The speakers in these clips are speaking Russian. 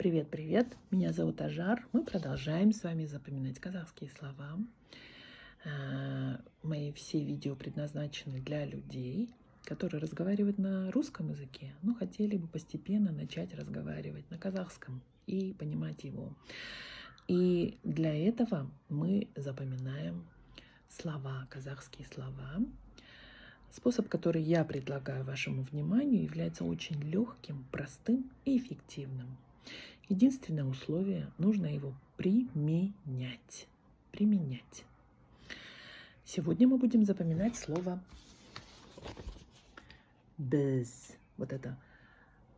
Привет-привет! Меня зовут Ажар. Мы продолжаем с вами запоминать казахские слова. Мои все видео предназначены для людей, которые разговаривают на русском языке, но хотели бы постепенно начать разговаривать на казахском и понимать его. И для этого мы запоминаем слова, казахские слова. Способ, который я предлагаю вашему вниманию, является очень легким, простым и эффективным. Единственное условие – нужно его применять. Применять. Сегодня мы будем запоминать слово «без». Вот эта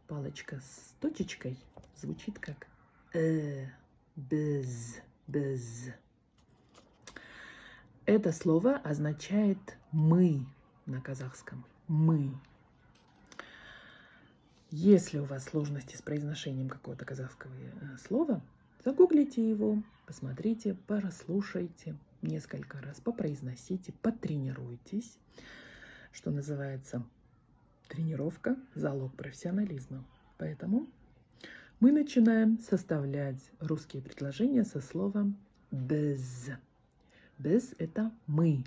палочка с точечкой звучит как «без», «без». Это слово означает «мы» на казахском. «Мы». Если у вас сложности с произношением какого-то казахского слова, загуглите его, посмотрите, прослушайте несколько раз, попроизносите, потренируйтесь. Что называется, тренировка – залог профессионализма. Поэтому мы начинаем составлять русские предложения со словом «без». «Без» – это «мы».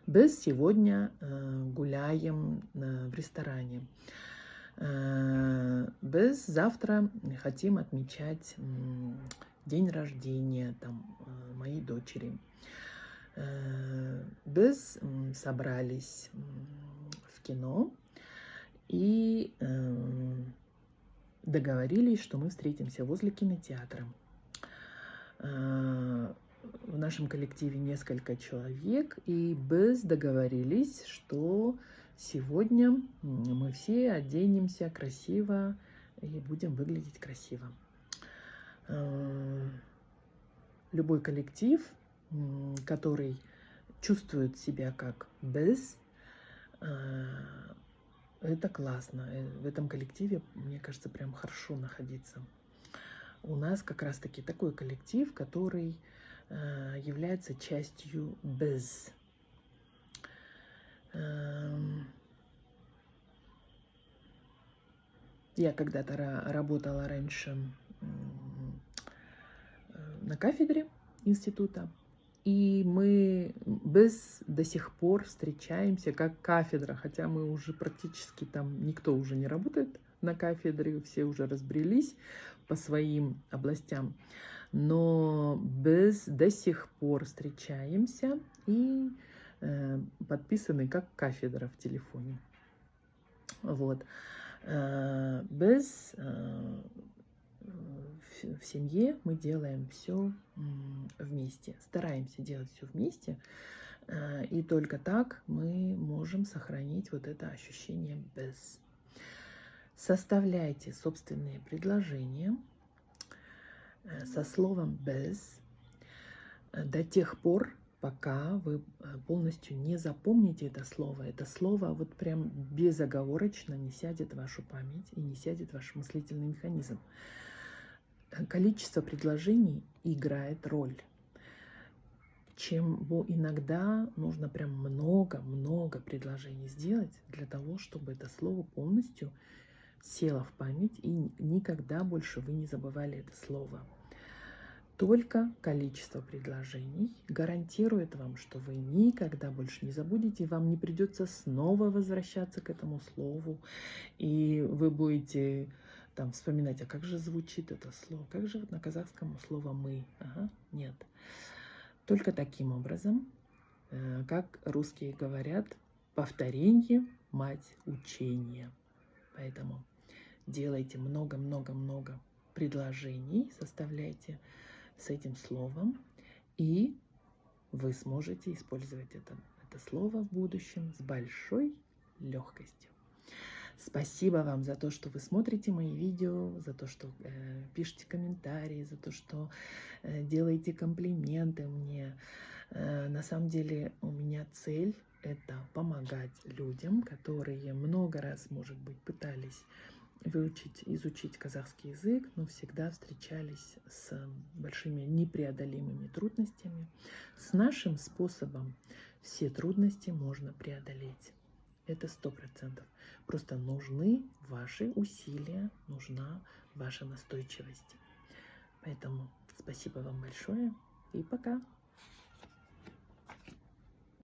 Без сегодня гуляем в ресторане. Без завтра хотим отмечать день рождения моей дочери. Без собрались в кино и договорились, что мы встретимся возле кинотеатра. В нашем коллективе несколько человек, и без договорились, что сегодня мы все оденемся красиво и будем выглядеть красиво. Любой коллектив, который чувствует себя как без, это классно. В этом коллективе, мне кажется, прям хорошо находиться. У нас как раз-таки такой коллектив, который является частью без. Я когда-то работала раньше на кафедре института, и мы без до сих пор встречаемся как кафедра, хотя мы уже практически там никто уже не работает на кафедре, все уже разбрелись по своим областям. Но без до сих пор встречаемся и подписаны как кафедра в телефоне. Вот. Без в семье мы делаем все вместе, стараемся делать все вместе, и только так мы можем сохранить вот это ощущение без. Составляйте собственные предложения со словом «без» до тех пор, пока вы полностью не запомните это слово. Это слово вот прям безоговорочно не сядет в вашу память и не сядет в ваш мыслительный механизм. Количество предложений играет роль. Иногда нужно прям много-много предложений сделать для того, чтобы это слово полностью село в память, и никогда больше вы не забывали это слово. Только количество предложений гарантирует вам, что вы никогда больше не забудете, вам не придется снова возвращаться к этому слову, и вы будете вспоминать, а как же звучит это слово, как же на казахском слово «мы». Ага, нет. Только таким образом, как русские говорят, повторение – мать учения. Поэтому делайте много-много-много предложений, составляйте с этим словом, и вы сможете использовать это слово в будущем с большой легкостью. Спасибо вам за то, что вы смотрите мои видео, за то, что пишете комментарии, за то, что делаете комплименты мне. На самом деле у меня цель – это помогать людям, которые много раз, может быть, пытались изучить казахский язык, но всегда встречались с большими непреодолимыми трудностями. С нашим способом все трудности можно преодолеть. Это 100%. Просто нужны ваши усилия, нужна ваша настойчивость. Поэтому спасибо вам большое и пока.